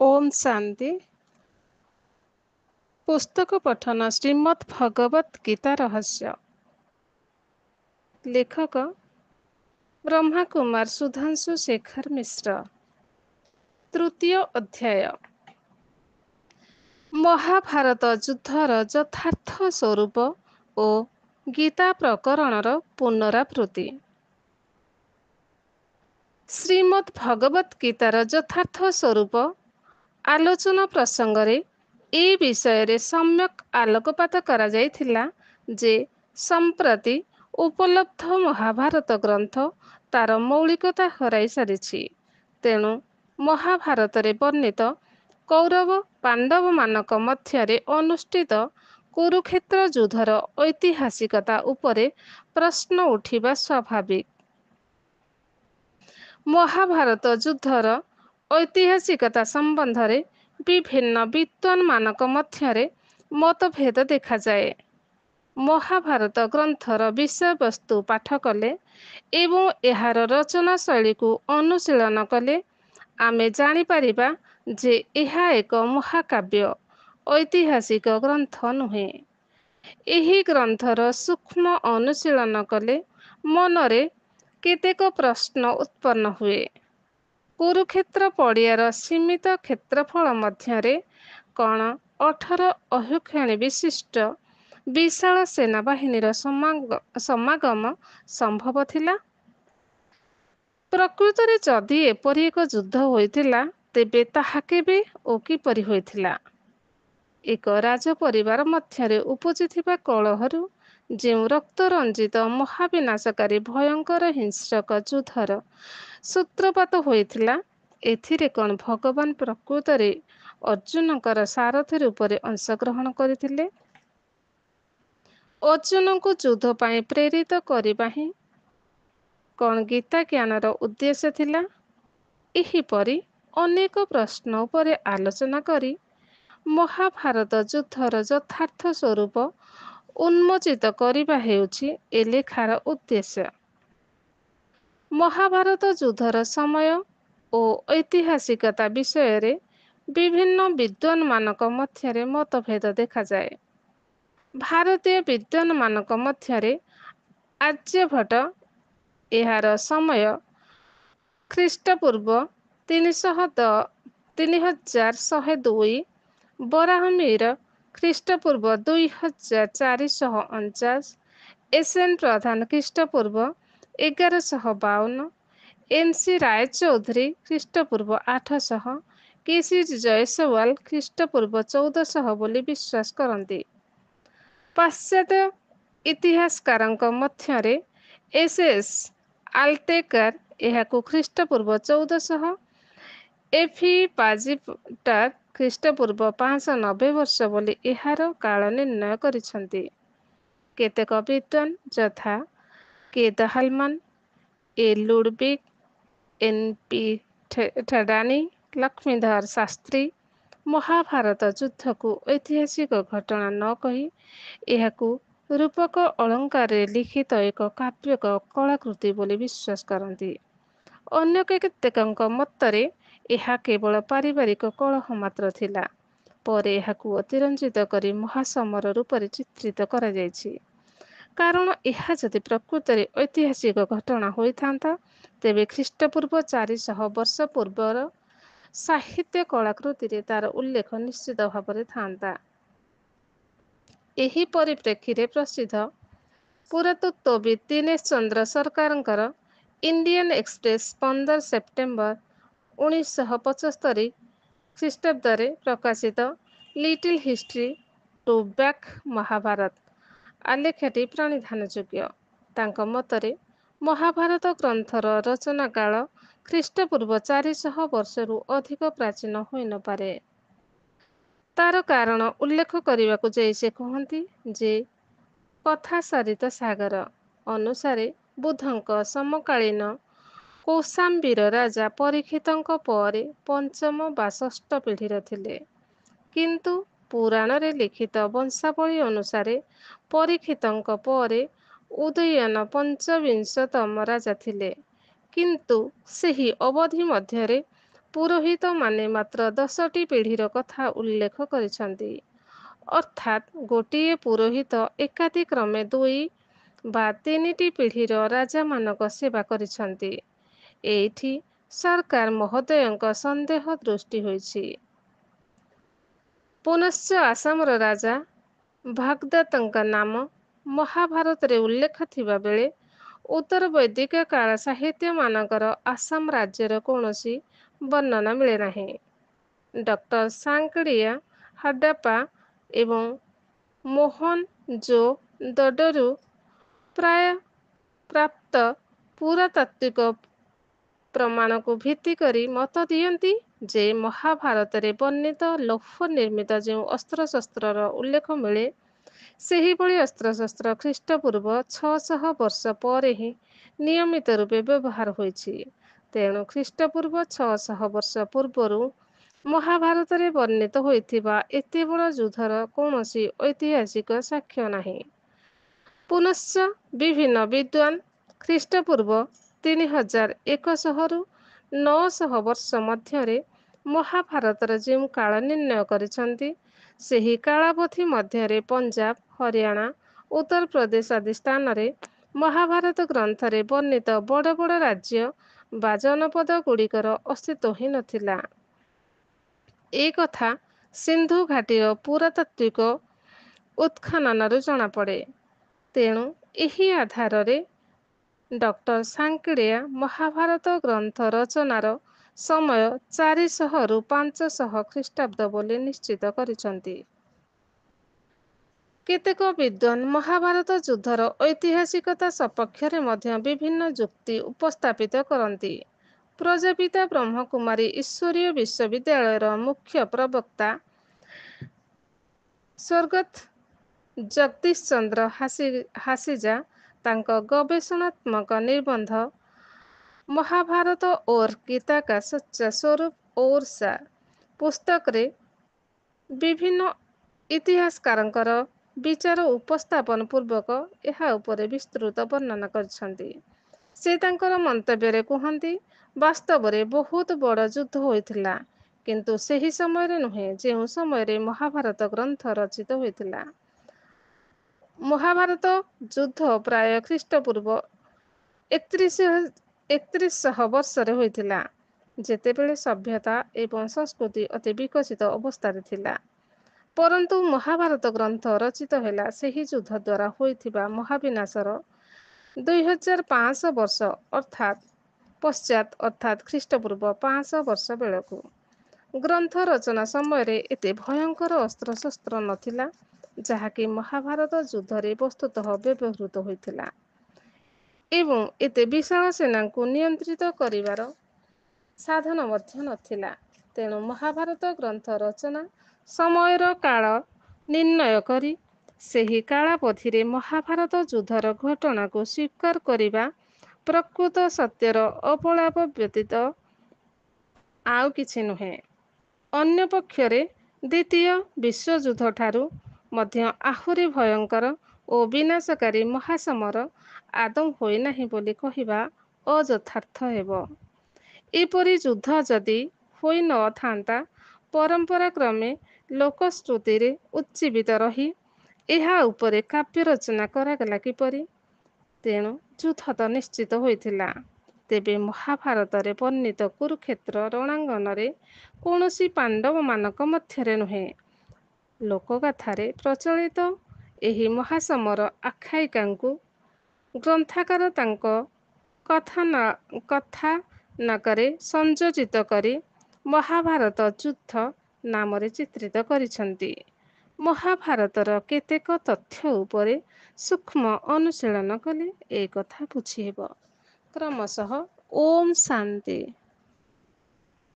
ओम शांति। पुस्तक पठन श्रीमद् भगवत गीता रहस्य। लेखक ब्रह्मा कुमार सुधांशु शेखर मिश्र। तृतीय अध्याय। महाभारत युद्धर यथार्थ स्वरूप और गीता प्रकरणर पुनरावृत्ति। श्रीमद् भगवत गीतार यथार्थ स्वरूप आलोचना प्रसंगरे ए विषय सम्यक आलोकपात करा जायथिला जे संप्रति उपलब्ध महाभारत ग्रंथ तार मौलिकता हराई सारिछि। तेणु महाभारत वर्णित कौरव पांडव मानक मध्यरे अनुष्ठित कुरुक्षेत्र युद्धर ऐतिहासिकता उपरे प्रश्न उठिबा स्वाभाविक। महाभारत युद्धर ऐतिहासिकता संबंधरे विभिन्न विद्वान मानक मध्यरे मतभेद देखा जाए। महाभारत ग्रंथर विषय वस्तु पाठ कले एवं एहार रचना शैली को अनुशीलन कले आमे जानि परिबा जे एहा एक महाकाव्य ऐतिहासिक ग्रंथ नुहे। एही ग्रंथर सूक्ष्म अनुशीलन कले मनरे केतेक प्रश्न उत्पन्न हुए। कुरुक्षेत्र पड़ियार सीमित क्षेत्रफल मध्यरे कण 18 अहुक्षणी विशिष्ट विशाल सेनाबाहिनीर समागम संभव थिला? प्रकृतरे जदि एपरि एक युद्ध होइथिला तेबे ताहा केबे ओ किपरि होइथिला? एक राज परिवार मध्यरे उपजिथिबा कलहरु ଯେଉଁ ରକ୍ତ ରଞ୍ଜିତ ମହାବିନାଶକାରୀ ଭୟଙ୍କର ହିଂସ୍ରକ ଯୁଦ୍ଧର ସୂତ୍ରପାତ ହୋଇଥିଲା, ଏଥିରେ କ'ଣ ଭଗବାନ ପ୍ରକୃତରେ ଅର୍ଜୁନଙ୍କର ସାରଥୀ ରୂପରେ ଅଂଶଗ୍ରହଣ କରିଥିଲେ? ଅର୍ଜୁନଙ୍କୁ ଯୁଦ୍ଧ ପାଇଁ ପ୍ରେରିତ କରିବା ହିଁ କ'ଣ ଗୀତା ଜ୍ଞାନର ଉଦ୍ଦେଶ୍ୟ ଥିଲା? ଏହିପରି ଅନେକ ପ୍ରଶ୍ନ ଉପରେ ଆଲୋଚନା କରି ମହାଭାରତ ଯୁଦ୍ଧର ଯଥାର୍ଥ ସ୍ୱରୂପ ଉନ୍ମୋଚିତ କରିବା ହେଉଛି ଏ ଲେଖାର ଉଦ୍ଦେଶ୍ୟ। ମହାଭାରତ ଯୁଦ୍ଧର ସମୟ ଓ ଐତିହାସିକତା ବିଷୟରେ ବିଭିନ୍ନ ବିଦ୍ୱାନ ମାନଙ୍କ ମଧ୍ୟରେ ମତଭେଦ ଦେଖାଯାଏ। ଭାରତୀୟ ବିଦ୍ୱାନ ମାନଙ୍କ ମଧ୍ୟରେ ଆର୍ଯ୍ୟଭଟ୍ଟ ଏହାର ସମୟ ଖ୍ରୀଷ୍ଟପୂର୍ବ 3102, ବରାହମିହିର ଖ୍ରୀଷ୍ଟପୂର୍ବ 2449, ଏସ୍.ଏନ୍. ପ୍ରଧାନ ଖ୍ରୀଷ୍ଟପୂର୍ବ 1152, ଏନ୍.ସି. ରାୟଚୌଧୁରୀ ଖ୍ରୀଷ୍ଟପୂର୍ବ 800, କେ.ସି. ଜୟସୱାଲ ଖ୍ରୀଷ୍ଟପୂର୍ବ 1400 ବୋଲି ବିଶ୍ୱାସ କରନ୍ତି। ପାଶ୍ଚାତ୍ୟ ଇତିହାସକାରଙ୍କ ମଧ୍ୟରେ ଏସ୍.ଏସ୍. ଆଲଟେକାର ଏହାକୁ ଖ୍ରୀଷ୍ଟପୂର୍ବ 1400, ଏଫି ପାଜିଟାର ଖ୍ରୀଷ୍ଟପୂର୍ବ 590 ବର୍ଷ ବୋଲି ଏହାର କାଳ ନିର୍ଣ୍ଣୟ କରିଛନ୍ତି। କେତେକ ବିଦ୍ୱାନ ଯଥା କେ ଦହାଲମାନ, ଏ ଲୁଡବିଗ, ଏନ୍.ପି. ଠେଡାନି, ଲକ୍ଷ୍ମୀଧର ଶାସ୍ତ୍ରୀ ମହାଭାରତ ଯୁଦ୍ଧକୁ ଐତିହାସିକ ଘଟଣା ନ କହି ଏହାକୁ ରୂପକ ଅଳଙ୍କାରରେ ଲିଖିତ ଏକ କାବ୍ୟିକ କଳାକୃତି ବୋଲି ବିଶ୍ୱାସ କରନ୍ତି। ଅନ୍ୟ କେତେକଙ୍କ ମତରେ ଏହା କେବଳ ପାରିବାରିକ କଳହ ମାତ୍ର ଥିଲା। ପରେ ଏହାକୁ ଅତିରଞ୍ଜିତ କରି ମହାସମର ରୂପରେ ଚିତ୍ରିତ କରାଯାଇଛି। କାରଣ ଏହା ଯଦି ପ୍ରକୃତରେ ଐତିହାସିକ ଘଟଣା ହୋଇଥାନ୍ତା, ତେବେ ଖ୍ରୀଷ୍ଟପୂର୍ବ 400 ବର୍ଷ ପୂର୍ବର ସାହିତ୍ୟ କଳାକୃତିରେ ତାର ଉଲ୍ଲେଖ ନିଶ୍ଚିତ ଭାବରେ ଥାନ୍ତା। ଏହି ପରିପ୍ରେକ୍ଷୀରେ ପ୍ରସିଦ୍ଧ ପୁରାତତ୍ତ୍ୱବିତ୍ ଦୀନେଶ ଚନ୍ଦ୍ର ସରକାରଙ୍କର ଇଣ୍ଡିଆନ ଏକ୍ସପ୍ରେସ 15 ସେପ୍ଟେମ୍ବର 1975 ଖ୍ରୀଷ୍ଟାବ୍ଦରେ ପ୍ରକାଶିତ little history to back Mahabharat ଆଲେଖ୍ୟଟି ପ୍ରଣିଧାନଯୋଗ୍ୟ। ତାଙ୍କ ମତରେ ମହାଭାରତ ଗ୍ରନ୍ଥର ରଚନା କାଳ ଖ୍ରୀଷ୍ଟପୂର୍ବ 400 ବର୍ଷରୁ ଅଧିକ ପ୍ରାଚୀନ ହୋଇନପାରେ। ତାର କାରଣ ଉଲ୍ଲେଖ କରିବାକୁ ଯାଇ ସେ କହନ୍ତି ଯେ କଥାସାରିତ ସାଗର ଅନୁସାରେ ବୁଦ୍ଧଙ୍କ ସମକାଳୀନ କୌଶାମ୍ବୀର ରାଜା ପରୀକ୍ଷିତଙ୍କ ପରେ ପଞ୍ଚମ ବା ଷଷ୍ଠ ପିଢ଼ିର ଥିଲେ। କିନ୍ତୁ ପୁରାଣରେ ଲିଖିତ ବଂଶାବଳୀ ଅନୁସାରେ ପରୀକ୍ଷିତଙ୍କ ପରେ ଉଦୟନ ପଞ୍ଚବିଂଶତମ ରାଜା ଥିଲେ। କିନ୍ତୁ ସେହି ଅବଧି ମଧ୍ୟରେ ପୁରୋହିତମାନେ ମାତ୍ର 10ଟି ପିଢ଼ିର କଥା ଉଲ୍ଲେଖ କରିଛନ୍ତି। ଅର୍ଥାତ୍ ଗୋଟିଏ ପୁରୋହିତ ଏକାଧିକ୍ରମେ 2 ବା 3ଟି ପିଢ଼ିର ରାଜାମାନଙ୍କ ସେବା କରିଛନ୍ତି। ଏଇଠି ସରକାର ମହୋଦୟଙ୍କ ସନ୍ଦେହ ଦୃଷ୍ଟି ହୋଇଛି। ପୁନଶ୍ଚ ଆସାମର ରାଜା ଭାଗଦତ୍ତଙ୍କ ନାମ ମହାଭାରତରେ ଉଲ୍ଲେଖ ଥିବା ବେଳେ ଉତ୍ତର ବୈଦିକ କାଳ ସାହିତ୍ୟମାନଙ୍କର ଆସାମ ରାଜ୍ୟର କୌଣସି ବର୍ଣ୍ଣନା ମିଳେ ନାହିଁ। ଡକ୍ଟର ସାଙ୍କଡ଼ିଆ ହଡପ୍ପା ଏବଂ ମୋହନ-ଜୋ-ଦଡୋରୁ ପ୍ରାୟ ପ୍ରାପ୍ତ ପୁରାତାତ୍ତ୍ୱିକ ପ୍ରମାଣକୁ ଭିତ୍ତି କରି ମତ ଦିଅନ୍ତି ଯେ ମହାଭାରତରେ ବର୍ଣ୍ଣିତ ଲୌହ ନିର୍ମିତ ଯେଉଁ ଅସ୍ତ୍ରଶସ୍ତ୍ରର ଉଲ୍ଲେଖ ମିଳେ, ସେହିଭଳି ଅସ୍ତ୍ରଶସ୍ତ୍ର ଖ୍ରୀଷ୍ଟପୂର୍ବ 600 ବର୍ଷ ପରେ ହିଁ ନିୟମିତ ରୂପେ ବ୍ୟବହାର ହୋଇଛି। ତେଣୁ ଖ୍ରୀଷ୍ଟପୂର୍ବ 600 ବର୍ଷ ପୂର୍ବରୁ ମହାଭାରତରେ ବର୍ଣ୍ଣିତ ହୋଇଥିବା ଏତେ ବଡ଼ ଯୁଦ୍ଧର କୌଣସି ଐତିହାସିକ ସାକ୍ଷ୍ୟ ନାହିଁ। ପୁନଶ୍ଚ ବିଭିନ୍ନ ବିଦ୍ୱାନ ଖ୍ରୀଷ୍ଟପୂର୍ବ 3100ରୁ 900 ବର୍ଷ ମଧ୍ୟରେ ମହାଭାରତର ଯେଉଁ କାଳ ନିର୍ଣ୍ଣୟ କରିଛନ୍ତି, ସେହି କାଳାବଧି ମଧ୍ୟରେ ପଞ୍ଜାବ, ହରିୟାଣା, ଉତ୍ତରପ୍ରଦେଶ ଆଦି ସ୍ଥାନରେ ମହାଭାରତ ଗ୍ରନ୍ଥରେ ବର୍ଣ୍ଣିତ ବଡ଼ ବଡ଼ ରାଜ୍ୟ ବା ଜନପଦ ଗୁଡ଼ିକର ଅସ୍ତିତ୍ୱ ହିଁ ନଥିଲା। ଏ କଥା ସିନ୍ଧୁ ଘାଟିର ପୁରାତାତ୍ତ୍ୱିକ ଉତ୍ଖନନରୁ ଜଣାପଡ଼େ। ତେଣୁ ଏହି ଆଧାରରେ ଡକ୍ଟର ସାଙ୍କଡ଼ିଆ ମହାଭାରତ ଗ୍ରନ୍ଥ ରଚନାର ସମୟ 400ରୁ 500 ଖ୍ରୀଷ୍ଟାବ୍ଦ ବୋଲି ନିଶ୍ଚିତ କରିଛନ୍ତି। କେତେକ ବିଦ୍ୱାନ ମହାଭାରତ ଯୁଦ୍ଧର ଐତିହାସିକତା ସପକ୍ଷରେ ମଧ୍ୟ ବିଭିନ୍ନ ଯୁକ୍ତି ଉପସ୍ଥାପିତ କରନ୍ତି। ପ୍ରଜାପିତା ବ୍ରହ୍ମକୁମାରୀ ଈଶ୍ୱରୀୟ ବିଶ୍ୱବିଦ୍ୟାଳୟର ମୁଖ୍ୟ ପ୍ରବକ୍ତା ସ୍ୱର୍ଗତ ଜଗଦୀଶ ଚନ୍ଦ୍ର ହାସିଜା ତାଙ୍କ ଗବେଷଣାତ୍ମକ ନିବନ୍ଧ ମହାଭାରତ और गीता का सच्चा स्वरूप और सार ପୁସ୍ତକରେ ବିଭିନ୍ନ ଇତିହାସକାରଙ୍କର ବିଚାର ଉପସ୍ଥାପନ ପୂର୍ବକ ଏହା ଉପରେ ବିସ୍ତୃତ ବର୍ଣ୍ଣନା କରିଛନ୍ତି। ସେ ତାଙ୍କର ମନ୍ତବ୍ୟରେ କୁହନ୍ତି, ବାସ୍ତବରେ ବହୁତ ବଡ଼ ଯୁଦ୍ଧ ହୋଇଥିଲା, କିନ୍ତୁ ସେହି ସମୟରେ ନୁହେଁ ଯେଉଁ ସମୟରେ ମହାଭାରତ ଗ୍ରନ୍ଥ ରଚିତ ହୋଇଥିଲା। ମହାଭାରତ ଯୁଦ୍ଧ ପ୍ରାୟ ଖ୍ରୀଷ୍ଟପୂର୍ବ 3100 ବର୍ଷରେ ହୋଇଥିଲା, ଯେତେବେଳେ ସଭ୍ୟତା ଏବଂ ସଂସ୍କୃତି ଅତି ବିକଶିତ ଅବସ୍ଥାରେ ଥିଲା। ପରନ୍ତୁ ମହାଭାରତ ଗ୍ରନ୍ଥ ରଚିତ ହେଲା ସେହି ଯୁଦ୍ଧ ଦ୍ୱାରା ହୋଇଥିବା ମହାବିନାଶର 2500 ବର୍ଷ ପଶ୍ଚାତ୍ ଅର୍ଥାତ୍ ଖ୍ରୀଷ୍ଟପୂର୍ବ 500 ବର୍ଷ ବେଳକୁ। ଗ୍ରନ୍ଥ ରଚନା ସମୟରେ ଏତେ ଭୟଙ୍କର ଅସ୍ତ୍ରଶସ୍ତ୍ର ନଥିଲା, ଯାହାକି ମହାଭାରତ ଯୁଦ୍ଧରେ ବସ୍ତୁତଃ ବ୍ୟବହୃତ ହୋଇଥିଲା, ଏବଂ ଏତେ ବିଶାଳ ସେନାଙ୍କୁ ନିୟନ୍ତ୍ରିତ କରିବାର ସାଧନ ମଧ୍ୟ ନଥିଲା। ତେଣୁ ମହାଭାରତ ଗ୍ରନ୍ଥ ରଚନା ସମୟର କାଳ ନିର୍ଣ୍ଣୟ କରି ସେହି କାଳାବଧିରେ ମହାଭାରତ ଯୁଦ୍ଧର ଘଟଣାକୁ ସ୍ୱୀକାର କରିବା ପ୍ରକୃତ ସତ୍ୟର ଅପଳାପ ବ୍ୟତୀତ ଆଉ କିଛି ନୁହେଁ। ଅନ୍ୟପକ୍ଷରେ ଦ୍ୱିତୀୟ ବିଶ୍ୱଯୁଦ୍ଧଠାରୁ ମଧ୍ୟ ଆହୁରି ଭୟଙ୍କର ଓ ବିନାଶକାରୀ ମହାସମର ଆଦୌ ହୋଇନାହିଁ ବୋଲି କହିବା ଅଯଥାର୍ଥ ହେବ। ଏପରି ଯୁଦ୍ଧ ଯଦି ହୋଇ ନଥାନ୍ତା, ପରମ୍ପରା କ୍ରମେ ଲୋକଶ୍ରୁତିରେ ଉଜ୍ଜୀବିତ ରହି ଏହା ଉପରେ କାବ୍ୟ ରଚନା କରାଗଲା କିପରି? ତେଣୁ ଯୁଦ୍ଧ ତ ନିଶ୍ଚିତ ହୋଇଥିଲା। ତେବେ ମହାଭାରତରେ ବର୍ଣ୍ଣିତ କୁରୁକ୍ଷେତ୍ର ରଣାଙ୍ଗନରେ କୌଣସି ପାଣ୍ଡବମାନଙ୍କ ମଧ୍ୟରେ ନୁହେଁ। ଲୋକଗାଥାରେ ପ୍ରଚଳିତ ଏହି ମହାସମର ଆଖ୍ୟାୟିକାଙ୍କୁ ଗ୍ରନ୍ଥକାର ତାଙ୍କ କଥାନକରେ ସଂଯୋଜିତ କରି ମହାଭାରତ ଯୁଦ୍ଧ ନାମରେ ଚିତ୍ରିତ କରିଛନ୍ତି। ମହାଭାରତର କେତେକ ତଥ୍ୟ ଉପରେ ସୂକ୍ଷ୍ମ ଅନୁଶୀଳନ କଲେ ଏ କଥା ବୁଝିହେବ। କ୍ରମଶଃ ଓମ୍ ଶାନ୍ତି।